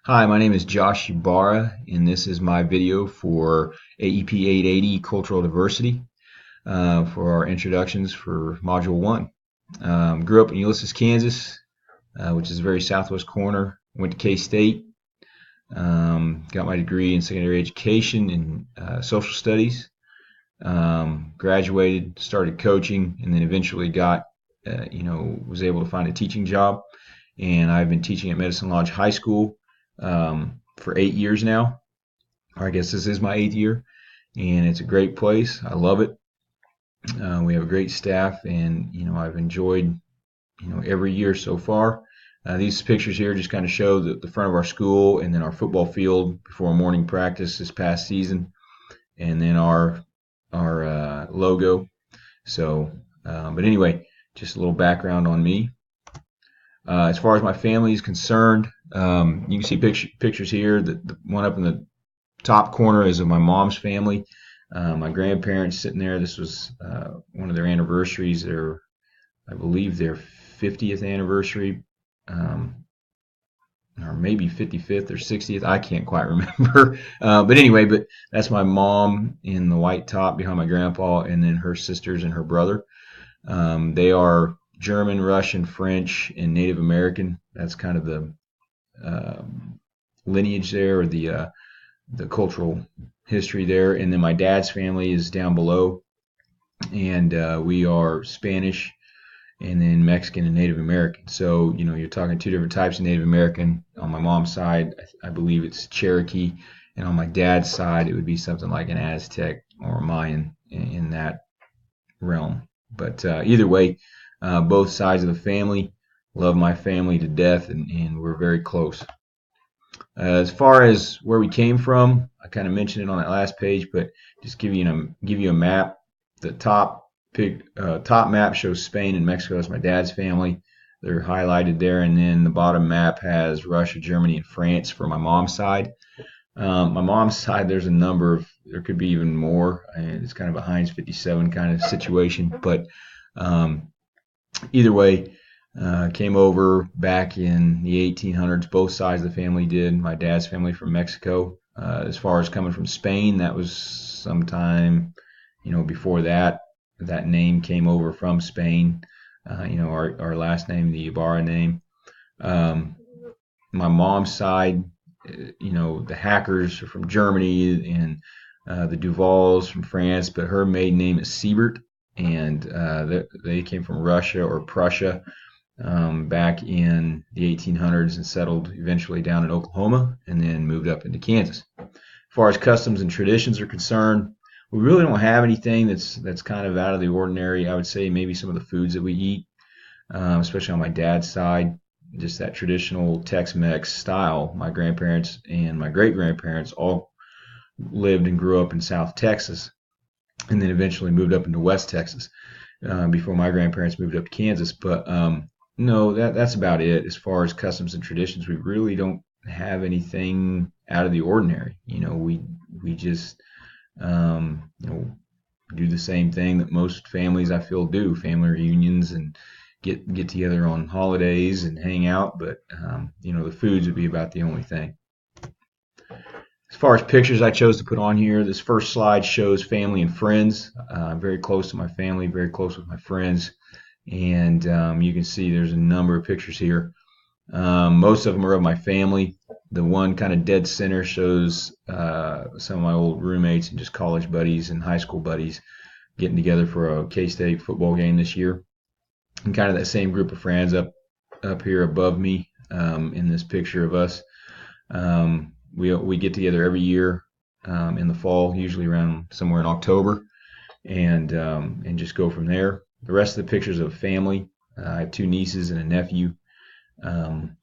Hi, my name is Josh Ybarra, and this is my video for AEP 880 Cultural Diversity for our introductions for Module 1. Grew up in Ulysses, Kansas, which is the very southwest corner. Went to K-State, got my degree in secondary education in social studies, graduated, started coaching, and then eventually was able to find a teaching job. And I've been teaching at Medicine Lodge High School for 8 years now. Or I guess this is my 8th year, and it's a great place. I love it. We have a great staff, and I've enjoyed every year so far. These pictures here just kind of show the front of our school, and then our football field before morning practice this past season, and then our logo. But anyway, just a little background on me. As far as my family is concerned, you can see pictures here. The one up in the top corner is of my mom's family. My grandparents sitting there. This was one of their anniversaries. I believe their 50th anniversary, or maybe 55th or 60th. I can't quite remember. But that's my mom in the white top behind my grandpa, and then her sisters and her brother. They are German, Russian, French, and Native American. That's kind of the lineage there, or the cultural history there. And then my dad's family is down below, and we are Spanish, and then Mexican and Native American. So you're talking two different types of Native American. On my mom's side, I believe it's Cherokee, and on my dad's side, it would be something like an Aztec or a Mayan in that realm. But either way, both sides of the family, love my family to death, and we're very close. As far as where we came from, I kind of mentioned it on that last page, but just give you a map. The top map shows Spain and Mexico. That's my dad's family. They're highlighted there, and then the bottom map has Russia, Germany, and France for my mom's side. My mom's side, there's a number of, there could be even more, and it's kind of a Heinz 57 kind of situation, but either way, came over back in the 1800s. Both sides of the family did. My dad's family from Mexico. As far as coming from Spain, that was sometime, before that. That name came over from Spain. Our last name, the Ibarra name. My mom's side, the Hackers are from Germany, and the Duvals from France, but her maiden name is Siebert, and they came from Russia or Prussia back in the 1800s and settled eventually down in Oklahoma and then moved up into Kansas. As far as customs and traditions are concerned, we really don't have anything that's kind of out of the ordinary. I would say maybe some of the foods that we eat, especially on my dad's side, just that traditional Tex-Mex style. My grandparents and my great-grandparents all lived and grew up in South Texas, and then eventually moved up into West Texas before my grandparents moved up to Kansas. But no, that's about it. As far as customs and traditions, we really don't have anything out of the ordinary. We just do the same thing that most families, I feel, do. Family reunions and get together on holidays and hang out. But the foods would be about the only thing. As far as pictures I chose to put on here, this first slide shows family and friends. I'm very close to my family, very close with my friends, and you can see there's a number of pictures here. Most of them are of my family. The one kind of dead center shows some of my old roommates and just college buddies and high school buddies getting together for a K-State football game this year. And kind of that same group of friends up here above me in this picture of us. We get together every year in the fall, usually around somewhere in October, and just go from there. The rest of the pictures of family. I have two nieces and a nephew, and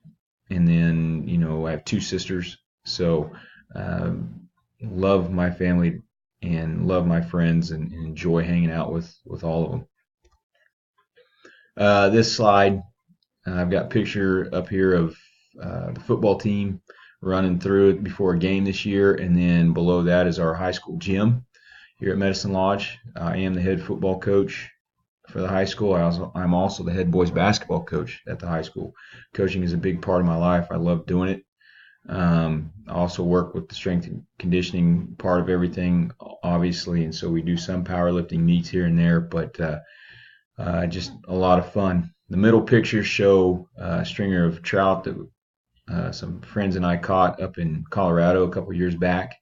then I have two sisters. So love my family and love my friends, and enjoy hanging out with all of them. This slide, I've got a picture up here of the football team running through it before a game this year, and then below that is our high school gym here at Medicine Lodge. I am the head football coach for the high school. I'm also the head boys basketball coach at the high school. Coaching is a big part of my life. I love doing it. I also work with the strength and conditioning part of everything, obviously, and so we do some powerlifting meets here and there, but just a lot of fun. The middle pictures show a stringer of trout that some friends and I caught up in Colorado a couple years back,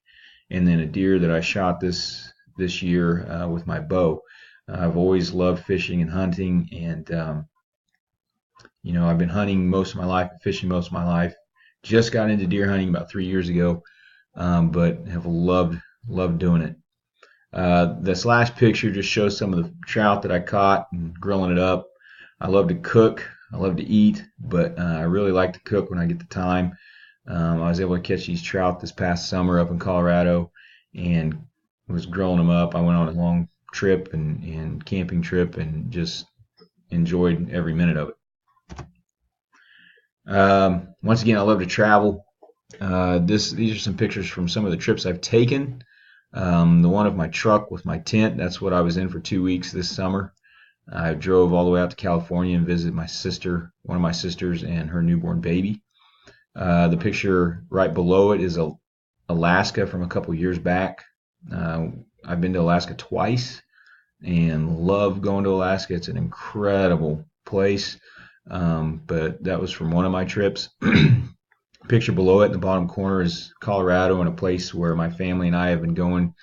and then a deer that I shot this year with my bow. I've always loved fishing and hunting, and I've been hunting most of my life and fishing most of my life. Just got into deer hunting about 3 years ago, but have loved doing it. This last picture just shows some of the trout that I caught and grilling it up. I love to cook. I love to eat, but I really like to cook when I get the time. I was able to catch these trout this past summer up in Colorado and was grilling them up. I went on a long trip and camping trip and just enjoyed every minute of it. Once again, I love to travel. These are some pictures from some of the trips I've taken. The one of my truck with my tent, that's what I was in for 2 weeks this summer. I drove all the way out to California and visited my sister, one of my sisters, and her newborn baby. The picture right below it is Alaska from a couple years back. I've been to Alaska twice and love going to Alaska. It's an incredible place. But that was from one of my trips. Picture below it in the bottom corner is Colorado, and a place where my family and I have been going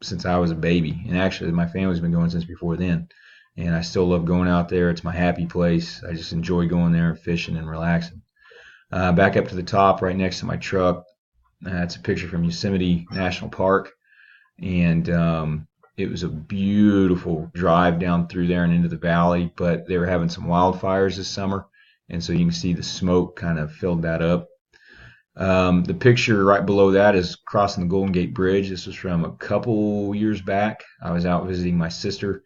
since I was a baby. And actually, my family's been going since before then. And I still love going out there. It's my happy place. I just enjoy going there and fishing and relaxing. Back up to the top, right next to my truck, it's a picture from Yosemite National Park. And it was a beautiful drive down through there and into the valley, but they were having some wildfires this summer, and so you can see the smoke kind of filled that up. The picture right below that is crossing the Golden Gate Bridge. This was from a couple years back. I was out visiting my sister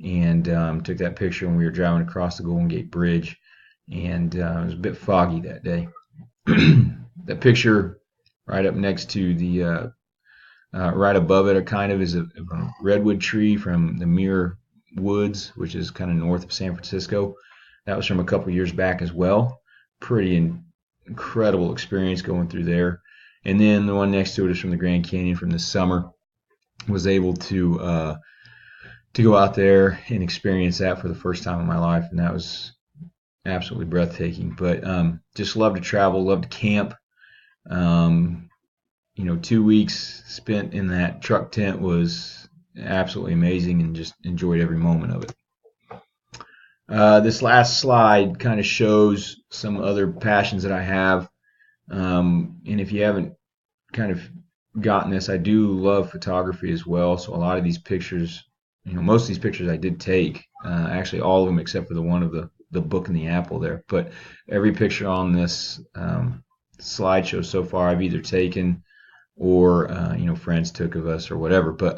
and took that picture when we were driving across the Golden Gate Bridge, and it was a bit foggy that day. The picture right up next to the right above it, kind of, is a redwood tree from the Muir Woods, which is kind of north of San Francisco. That was from a couple years back as well. Pretty incredible experience going through there. And then the one next to it is from the Grand Canyon from this summer. Was able to go out there and experience that for the first time in my life, and that was absolutely breathtaking. But just love to travel, love to camp. 2 weeks spent in that truck tent was absolutely amazing, and just enjoyed every moment of it. This last slide kind of shows some other passions that I have. And if you haven't kind of gotten this, I do love photography as well. So a lot of these pictures, most of these pictures I did take, actually all of them except for the one of the book and the apple there. But every picture on this slideshow so far I've either taken or friends took of us or whatever. But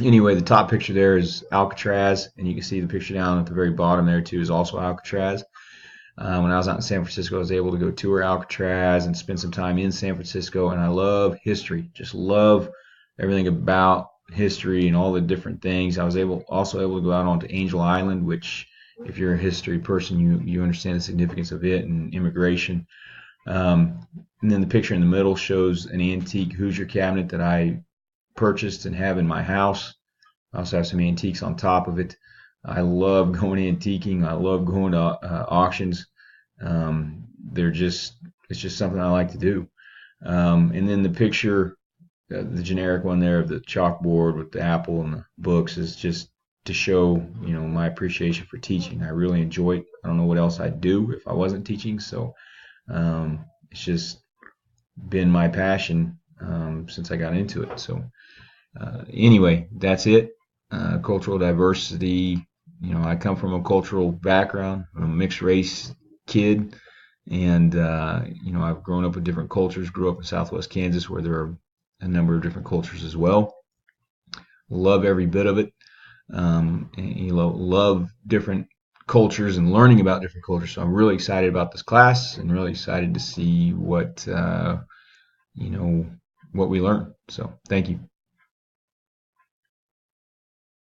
anyway, the top picture there is Alcatraz, and you can see the picture down at the very bottom there too is also Alcatraz. When I was out in San Francisco, I was able to go tour Alcatraz and spend some time in San Francisco, and I love history. Just love everything about history and all the different things. I was also able to go out onto Angel Island, which, if you're a history person, you understand the significance of it and immigration. And then the picture in the middle shows an antique Hoosier cabinet that I purchased and have in my house. I also have some antiques on top of it. I love going antiquing. I love going to auctions. It's just something I like to do. And then the picture, the generic one there of the chalkboard with the apple and the books, is just to show, my appreciation for teaching. I really enjoy it. I don't know what else I'd do if I wasn't teaching. So it's just been my passion since I got into it. So anyway, that's it. Cultural diversity. I come from a cultural background. I'm a mixed race kid, and I've grown up with different cultures. Grew up in Southwest Kansas, where there are a number of different cultures as well. Love every bit of it. And, love different cultures and learning about different cultures. So I'm really excited about this class and really excited to see what we learn. So thank you.